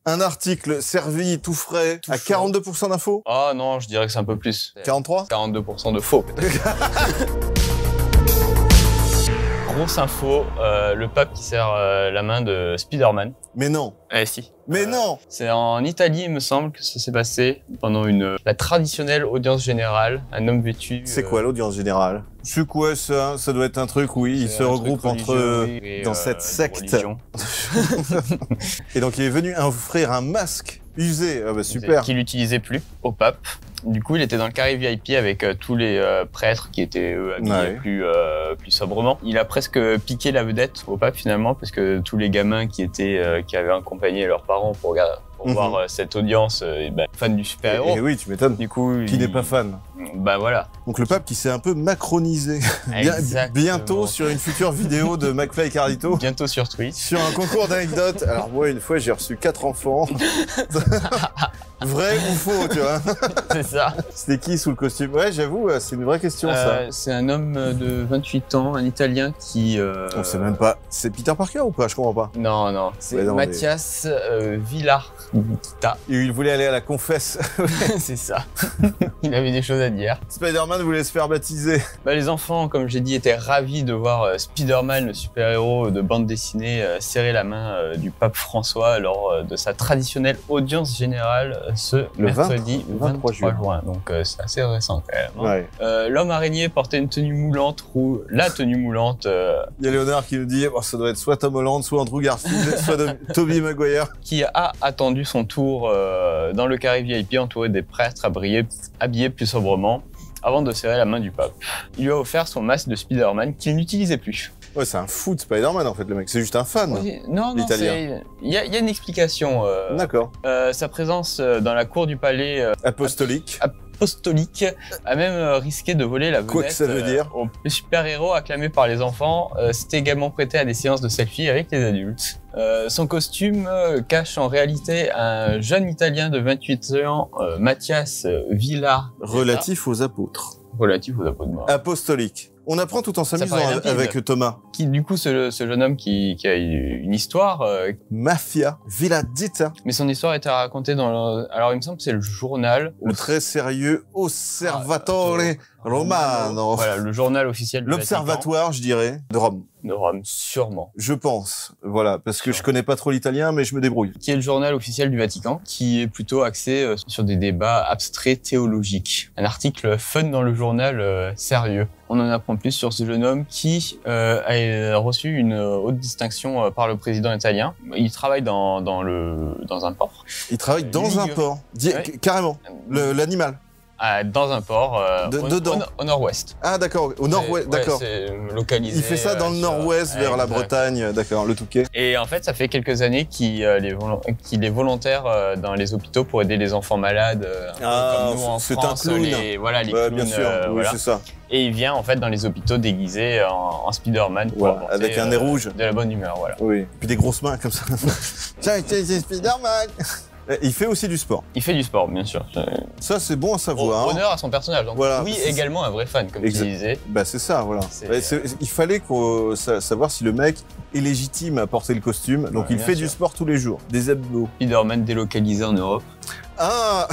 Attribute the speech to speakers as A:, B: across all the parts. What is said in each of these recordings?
A: Un article servi tout frais à 42% d'infos.
B: Ah non, je dirais que c'est un peu plus.
A: 43
B: 42% de faux, peut-être. Grosse info, le pape qui serre la main de Spider-Man.
A: Mais non.
B: Eh si.
A: Mais non.
B: C'est en Italie, il me semble, que ça s'est passé pendant la traditionnelle audience générale. Un homme vêtu.
A: C'est quoi l'audience générale? C'est quoi ça? Ça doit être un truc, oui. Ils se regroupent entre dans cette secte. Et donc il est venu offrir un masque usé. Ah bah super.
B: Qu'il n'utilisait plus au pape. Du coup, il était dans le carré VIP avec tous les prêtres qui étaient habillés plus sobrement. Il a presque piqué la vedette au pape finalement, parce que tous les gamins qui avaient accompagné leurs parents pour voir cette audience, fans du super-héros.
A: Et oui, tu m'étonnes.
B: Du coup,
A: qui n'est pas fan.
B: Bah voilà.
A: Donc le pape qui s'est un peu macronisé. Bientôt sur une future vidéo de McFly et Carlito.
B: Bientôt sur Twitch.
A: Sur un concours d'anecdotes. Alors moi, une fois, j'ai reçu 4 enfants. Vrai ou faux, tu vois?
B: C'est ça.
A: C'était qui sous le costume? Ouais, j'avoue, c'est une vraie question, ça.
B: C'est un homme de 28 ans, un Italien qui...
A: On sait même pas. C'est Peter Parker ou pas? Je comprends pas.
B: Non, non. C'est Mathias Villargita.
A: Et il voulait aller à la confesse.
B: C'est ça. Il avait des choses à dire.
A: Spider-Man voulait se faire baptiser.
B: Les enfants, comme j'ai dit, étaient ravis de voir Spider-Man, le super-héros de bande dessinée, serrer la main du pape François lors de sa traditionnelle audience générale ce mercredi 23 juin. Donc c'est assez récent quand même. Hein.
A: Ouais.
B: L'homme araignée portait une tenue moulante, la tenue moulante.
A: Il y a Léonard qui nous dit ça doit être soit Tom Holland, soit Andrew Garfield, soit Tobey Maguire.
B: Qui a attendu son tour dans le carré VIP entouré des prêtres habillés plus sobrement avant de serrer la main du pape. Il lui a offert son masque de Spider-Man qu'il n'utilisait plus.
A: Ouais, c'est un fou de Spider-Man en fait, le mec. C'est juste un fan.
B: Oui, non, il y a une explication.
A: D'accord.
B: Sa présence dans la cour du palais
A: apostolique
B: a même risqué de voler la vedette.
A: Quoi que ça veut dire.
B: Le super-héros acclamé par les enfants s'était également prêté à des séances de selfie avec les adultes. Son costume cache en réalité un jeune Italien de 28 ans, Mathias Villargita.
A: Relatif aux apôtres.
B: Relatif aux apôtres.
A: Apostolique. On apprend tout en s'amusant avec Thomas.
B: Qui, du coup, ce jeune homme qui a une histoire...
A: Mafia Villargita.
B: Mais son histoire était racontée dans... Alors, il me semble que c'est le journal...
A: Le très sérieux Osservatore Romano.
B: Voilà, le journal officiel du
A: L'Observatoire, je dirais, de Rome.
B: De Rome, sûrement.
A: Je pense, voilà, parce que je connais pas trop l'italien, mais je me débrouille.
B: Qui est le journal officiel du Vatican, qui est plutôt axé sur des débats abstraits théologiques. Un article fun dans le journal sérieux. On en apprend plus sur ce jeune homme qui a reçu une haute distinction par le président italien. Il travaille dans un port.
A: Il travaille dans un port, carrément, l'animal.
B: Dans un port au nord-ouest.
A: Ah d'accord, au nord-ouest, d'accord.
B: C'est localisé.
A: Il fait ça dans le nord-ouest, vers la Bretagne, d'accord, le Touquet.
B: Et en fait, ça fait quelques années qu'il est volontaire dans les hôpitaux pour aider les enfants malades. Comme nous en France,
A: un clown.
B: Les clowns.
A: Bien sûr, oui,
B: voilà.
A: c'est ça.
B: Et il vient en fait dans les hôpitaux déguisé en Spider-Man pour apporter,
A: avec un nez rouge.
B: De la bonne humeur, voilà.
A: Oui. Puis des grosses mains comme ça. Tiens, c'est Spider-Man. Il fait aussi du sport.
B: Il fait du sport, bien sûr.
A: Ça, c'est bon à savoir.
B: Honneur à son personnage. Donc,
A: voilà,
B: oui, également un vrai fan, comme tu disais.
A: Bah, c'est ça, voilà. Il fallait savoir si le mec est légitime à porter le costume. Donc, il fait du sport tous les jours. Des abdos.
B: Spider-Man délocalisé en Europe.
A: Ah.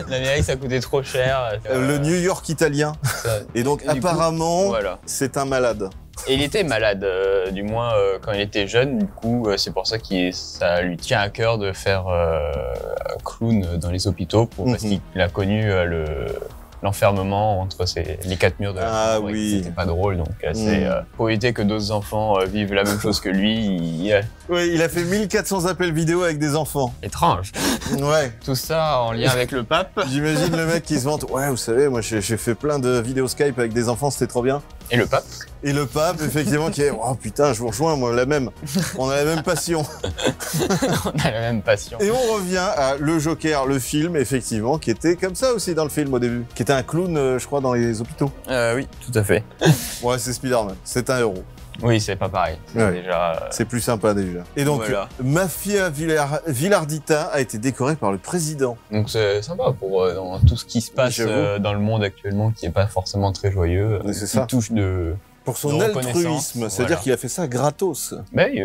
B: L'Amérique, ça coûtait trop cher.
A: Le New York italien. Et donc, apparemment,
B: voilà.
A: C'est un malade.
B: Et il était malade, du moins quand il était jeune. Du coup, c'est pour ça que ça lui tient à cœur de faire clown dans les hôpitaux, parce qu'il a connu l'enfermement entre les quatre murs de la chambre.
A: Oui.
B: C'était pas drôle, donc pour éviter que d'autres enfants vivent la même chose que lui.
A: Oui, il a fait 1400 appels vidéo avec des enfants.
B: Étrange.
A: Ouais.
B: Tout ça en lien avec le pape.
A: J'imagine le mec qui se vante. Ouais, vous savez, moi j'ai fait plein de vidéos Skype avec des enfants, c'était trop bien.
B: Et le pape.
A: Et le pape, effectivement, qui est oh putain, je vous rejoins, moi, la même. On a la même passion.
B: On a la même passion.
A: Et on revient à Le Joker, le film, effectivement, qui était comme ça aussi dans le film au début. Qui était un clown, je crois, dans les hôpitaux.
B: Oui, tout à fait.
A: Ouais, c'est Spider-Man. C'est un héros.
B: Oui, c'est pas pareil.
A: C'est plus sympa déjà. Et donc, Mafia Villargita a été décoré par le président.
B: Donc c'est sympa pour dans tout ce qui se passe dans le monde actuellement, qui est pas forcément très joyeux, qui touche de
A: Pour son altruisme, c'est-à-dire qu'il a fait ça gratos.
B: Bah oui,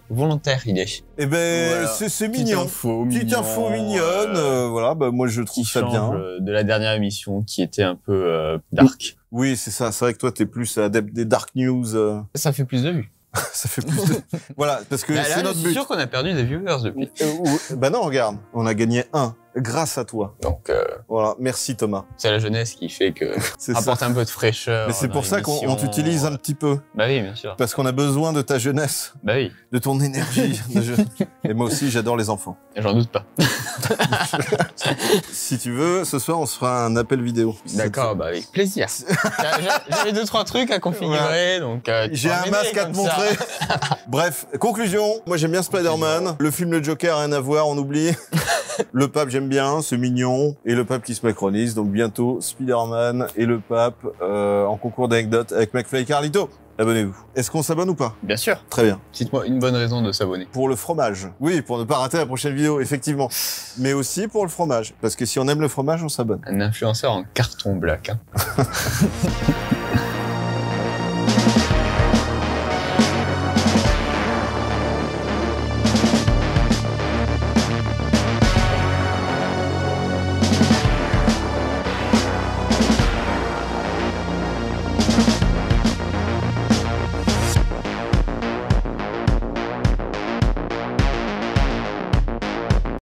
B: volontaire il est.
A: Eh ben, voilà. C'est mignon. Petite info mignonne, voilà, bah moi je trouve ça bien.
B: De la dernière émission qui était un peu dark.
A: Oui, c'est ça, c'est vrai que toi t'es plus adepte des dark news.
B: Ça fait plus de vues.
A: Ça fait plus de... Voilà, parce que c'est notre but.
B: Je suis sûr qu'on a perdu des viewers depuis.
A: Bah non, regarde, on a gagné 1 grâce à toi.
B: Donc
A: voilà, merci Thomas.
B: C'est la jeunesse qui fait que apporte un peu de fraîcheur.
A: Mais c'est pour ça qu'on t'utilise un petit peu.
B: Bah oui, bien sûr.
A: Parce qu'on a besoin de ta jeunesse.
B: Bah oui.
A: De ton énergie. Et moi aussi, j'adore les enfants.
B: J'en doute pas.
A: Si tu veux, ce soir, on se fera un appel vidéo.
B: D'accord, bah avec plaisir. J'avais 2-3 trucs à configurer, donc...
A: J'ai un masque à te montrer. Bref, conclusion. Moi, j'aime bien Spider-Man. Le film Le Joker, rien à voir, on oublie. Le pape, j'aime bien, c'est mignon. Et le pape qui se macronise. Donc bientôt, Spider-Man et le pape en concours d'anecdotes avec McFly et Carlito. Abonnez-vous. Est-ce qu'on s'abonne ou pas?
B: Bien sûr.
A: Très bien.
B: Cite-moi une bonne raison de s'abonner.
A: Pour le fromage. Oui, pour ne pas rater la prochaine vidéo, effectivement. Mais aussi pour le fromage. Parce que si on aime le fromage, on s'abonne.
B: Un influenceur en carton black. Hein.